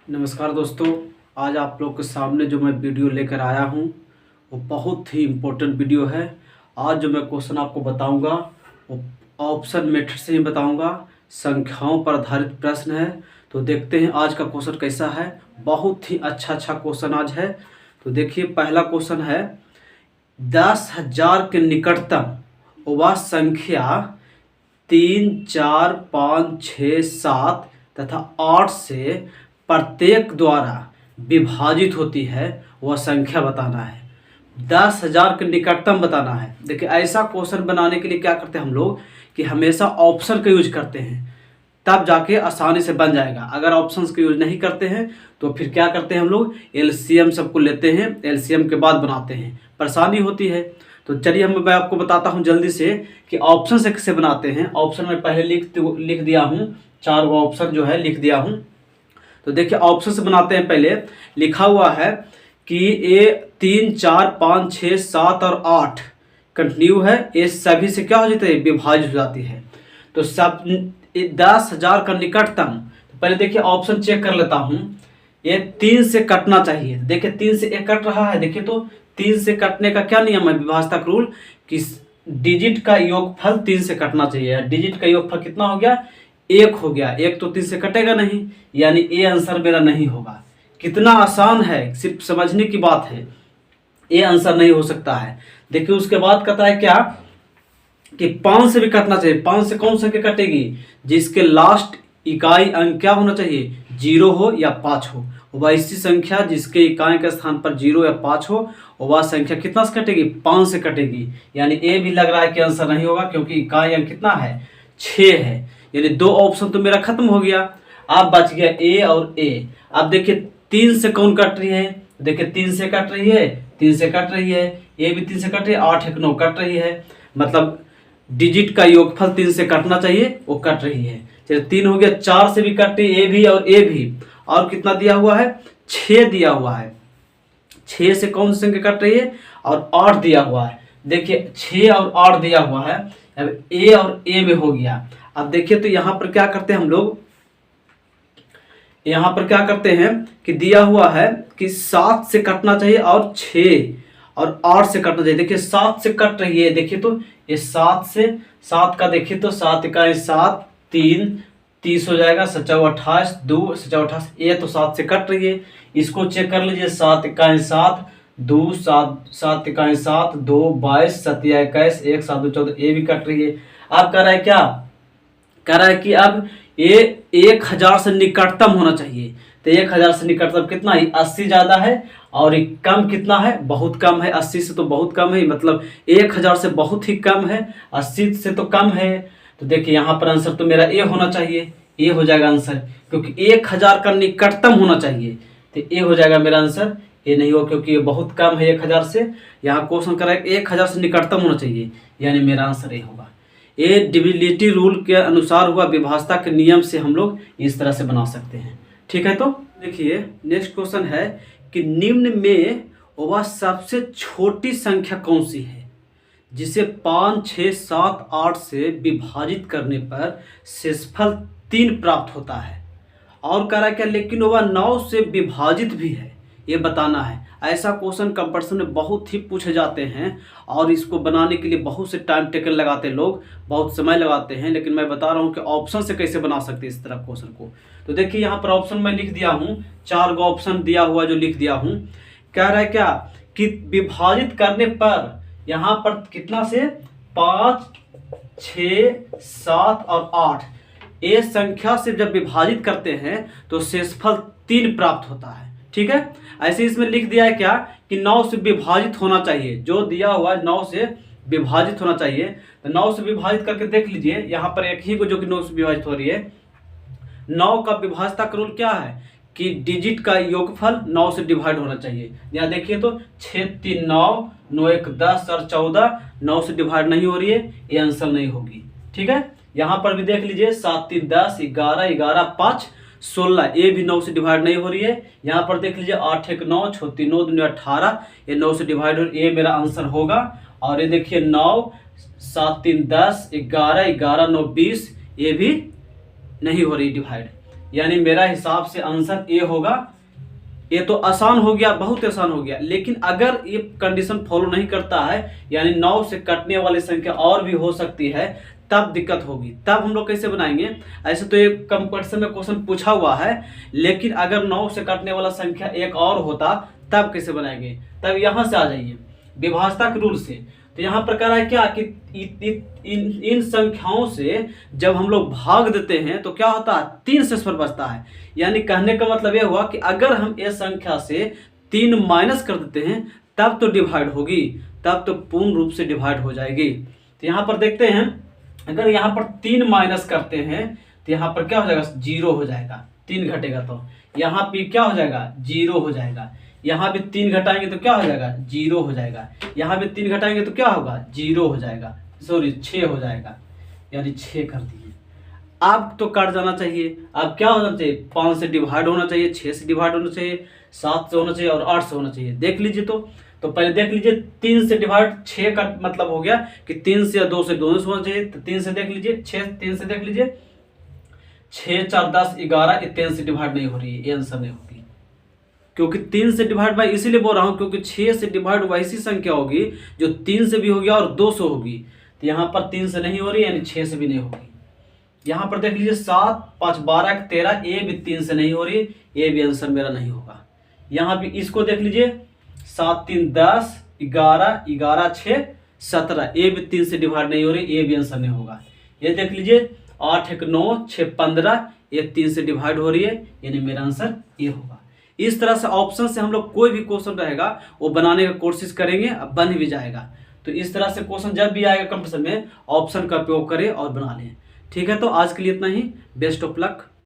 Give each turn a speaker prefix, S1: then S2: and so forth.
S1: नमस्कार दोस्तों। आज आप लोग के सामने जो मैं वीडियो लेकर आया हूँ वो बहुत ही इम्पोर्टेंट वीडियो है। आज जो मैं क्वेश्चन आपको बताऊँगा वो ऑप्शन मेथड से ही बताऊँगा, संख्याओं पर आधारित प्रश्न है। तो देखते हैं आज का क्वेश्चन कैसा है। बहुत ही अच्छा क्वेश्चन आज है। तो देखिए, पहला क्वेश्चन है 10,000 के निकटतम वह संख्या 3, 4, 5, 6, 7 तथा 8 से प्रत्येक द्वारा विभाजित होती है, वह संख्या बताना है। 10,000 के निकटतम बताना है। देखिए, ऐसा क्वेश्चन बनाने के लिए क्या करते हैं हम लोग कि हमेशा ऑप्शन का यूज करते हैं, तब जाके आसानी से बन जाएगा। अगर ऑप्शंस का यूज नहीं करते हैं तो फिर क्या करते हैं हम लोग, एलसीएम सबको लेते हैं, एलसीएम के बाद बनाते हैं, परेशानी होती है। तो चलिए मैं आपको बताता हूं जल्दी से कि ऑप्शन से कैसे बनाते हैं। ऑप्शन में पहले लिख दिया हूं, 4 ऑप्शन जो है लिख दिया हूं। तो देखिए, ऑप्शन से बनाते हैं। पहले लिखा हुआ है कि ये 3, 4, 5, 6, 7 और 8 कंटिन्यू है, ये सभी से क्या हो जाती है, विभाजित हो जाती है। तो सब 10,000 का निकटतम, तो पहले देखिए ऑप्शन चेक कर लेता हूं। ये 3 से कटना चाहिए। देखिए 3 से 1 कट रहा है। देखिए तो 3 से कटने का क्या नियम है, विभाजता का रूल, कि डिजिट का योगफल 3 से कटना चाहिए। डिजिट का योगफल कितना हो गया, 1 हो गया। 1 तो 3 से कटेगा नहीं, यानी ए आंसर मेरा नहीं होगा। कितना आसान है, सिर्फ समझने की बात है। ए आंसर नहीं हो सकता है। देखिए उसके बाद कहता है क्या कि 5 से भी कटना चाहिए। 5 से कौन संख्या कटेगी, जिसके लास्ट इकाई अंक क्या होना चाहिए, 0 हो या 5 हो। वह ऐसी संख्या जिसके इकाई के स्थान पर 0 या 5 हो, वह संख्या कितना से कटेगी, 5 से कटेगी। यानी ए भी लग रहा है कि आंसर नहीं होगा, क्योंकि इकाई अंक कितना है, 6 है। यानी 2 ऑप्शन तो मेरा खत्म हो गया। अब बच गया ए और ए। अब देखिए 3 से कौन कट रही है, देखिए 3 से कट रही है, 3 से कट रही है, ए भी 3 से कट रही है, 8, 1, 9 कट रही है। मतलब डिजिट का योगफल 3 से कटना चाहिए, वो कट रही है। चलिए 3 हो गया। 4 से भी कट रही है, ए भी और ए भी। और कितना दिया हुआ है, 6 दिया हुआ है। 6 से कौन सी संख्या कट रही है, और 8 दिया हुआ है। देखिए 6 और 8 दिया हुआ है। अब ए और ए में हो गया। अब देखिए तो यहाँ पर क्या करते हैं हम लोग, यहाँ पर क्या करते हैं कि दिया हुआ है कि 7 से कटना चाहिए और 6 और 8 से कटना चाहिए। देखिए 7 से कट रही है। देखिए तो ये 7 से 7 का देखिए तो 7 इकाई 7, 3 30 हो जाएगा, 7 28, 2 7 28, ये तो 7 से कट रही है। इसको चेक कर लीजिए, 7 इकाई 7, 2 7 इकाई 7, 2 22, 7 21, 1 7 2 14, ये भी कट रही है। अब कह रहा है क्या, कह रहा है कि अब ये 1000 से निकटतम होना चाहिए। तो 1000 से निकटतम कितना है, 80 ज्यादा है, और कम कितना है, बहुत कम है। 80 से तो बहुत कम है, मतलब 1000 से बहुत ही कम है, 80 से तो कम है। तो देखिए यहाँ पर आंसर तो मेरा ए होना चाहिए, ए हो जाएगा आंसर, क्योंकि 1000 का निकटतम होना चाहिए। तो ए हो जाएगा मेरा आंसर। ए नहीं हो क्योंकि ये बहुत कम है 1000 से। यहाँ क्वेश्चन कर रहा है 1000 से निकटतम होना चाहिए, यानी मेरा आंसर ए होगा। ये डिविजिबिलिटी रूल के अनुसार हुआ, विभाजता के नियम से हम लोग इस तरह से बना सकते हैं। ठीक है, तो देखिए नेक्स्ट क्वेश्चन है कि निम्न में वह सबसे छोटी संख्या कौन सी है जिसे 5, 6, 7, 8 से विभाजित करने पर शेषफल 3 प्राप्त होता है। और कह रहा है क्या, लेकिन वह 9 से विभाजित भी है, ये बताना है। ऐसा क्वेश्चन कंपटीशन में बहुत ही पूछे जाते हैं, और इसको बनाने के लिए बहुत से टाइम टेकन लगाते हैं लोग, बहुत समय लगाते हैं। लेकिन मैं बता रहा हूँ कि ऑप्शन से कैसे बना सकते हैं इस तरह क्वेश्चन को। तो देखिए यहाँ पर ऑप्शन मैं लिख दिया हूँ, 4 ऑप्शन दिया हुआ जो लिख दिया हूँ। कह रहा है क्या कि विभाजित करने पर यहाँ पर कितना से 5, 6, 7 और 8, ये संख्या से जब विभाजित करते हैं तो शेषफल 3 प्राप्त होता है। ठीक है, ऐसे इसमें लिख दिया है क्या कि 9 से विभाजित होना चाहिए। जो दिया हुआ है 9 से विभाजित होना चाहिए। तो 9 से विभाजित करके देख लीजिए, यहाँ पर एक ही को जो कि 9 से विभाजित हो रही है। 9 का विभाजता का रूल क्या है कि डिजिट का योगफल 9 से डिवाइड होना चाहिए। यहाँ देखिए तो 6 3 9, 9 1 10 और 14, 9 से डिवाइड नहीं हो रही है, ये आंसर नहीं होगी। ठीक है, यहाँ पर भी देख लीजिए 7 3 10, 11 11 5 16, ये भी 9 से डिवाइड नहीं हो रही है। यहाँ पर देख लीजिए 8 1 9, 6 3 9 2 18, ये 9 से डिवाइड हो रही है, ये मेरा आंसर होगा। और ये देखिए 9 7 3 10, 11 11 9 20, ये भी नहीं हो रही डिवाइड। यानी मेरा हिसाब से आंसर ए होगा। ये तो आसान हो गया, बहुत आसान हो गया। लेकिन अगर ये कंडीशन फॉलो नहीं करता है, यानी 9 से कटने वाली संख्या और भी हो सकती है, तब दिक्कत होगी। तब हम लोग कैसे बनाएंगे? ऐसे तो ये कंपटीशन में क्वेश्चन पूछा हुआ है, लेकिन अगर 9 से कटने वाला संख्या एक और होता तब कैसे बनाएंगे? तब यहाँ से आ जाइए विभाजता के रूल से। तो यहाँ पर कह रहा है क्या कि इन संख्याओं से जब हम लोग भाग देते हैं तो क्या होता है? 3 शेषफल बचता है। यानी कहने का मतलब यह हुआ कि अगर हम इस संख्या से 3 माइनस कर देते हैं तब तो डिवाइड होगी, तब तो पूर्ण रूप से डिवाइड हो जाएगी। तो यहाँ पर देखते हैं, अगर यहाँ पर 3 माइनस करते हैं तो यहाँ पर क्या हो जाएगा? 0 हो जाएगा। 3 घटेगा तो यहाँ पे क्या हो जाएगा? 0 हो जाएगा। यहाँ पे 3 घटाएंगे तो क्या हो जाएगा? 0 हो जाएगा। यहाँ पे 3 घटाएंगे तो क्या होगा? 0 हो जाएगा, सॉरी 6 हो जाएगा। यानी 6 कर दिए। अब तो कट जाना चाहिए। अब क्या होना चाहिए? 5 से डिवाइड होना चाहिए, 6 से डिवाइड होना चाहिए, 7 से होना चाहिए और 8 से होना चाहिए। देख लीजिए तो पहले देख लीजिए 3 से डिवाइड 6 का मतलब हो गया कि 3 से या 2 से दोनों से होना चाहिए। तो 3 से देख लीजिए, 3 से देख लीजिए, 6 4 10 11, ये 3 से डिवाइड नहीं हो रही है, ये आंसर नहीं होगी। क्योंकि 3 से डिवाइड मैं इसीलिए बोल रहा हूँ क्योंकि 6 से डिवाइड वैसी संख्या होगी जो 3 से भी होगी और 2 से होगी। तो यहाँ पर 3 से नहीं हो रही, यानी 6 से भी नहीं होगी। यहाँ पर देख लीजिए 7 5 12 13, ये भी 3 से नहीं हो रही, ये भी आंसर मेरा नहीं होगा। यहाँ भी इसको देख लीजिए 7 3 10 11 11 6 17, ये भी 3 से डिवाइड नहीं हो रही, ये भी आंसर नहीं होगा। ये देख लीजिए 8 1 9 6 15, ये 3 से डिवाइड हो रही है, यानी मेरा आंसर ये होगा। इस तरह से ऑप्शन से हम लोग कोई भी क्वेश्चन रहेगा वो बनाने की कोशिश करेंगे, अब बन भी जाएगा। तो इस तरह से क्वेश्चन जब भी आएगा कंपटीशन में ऑप्शन का उपयोग करें और बना लें। ठीक है, तो आज के लिए इतना ही। Best of luck.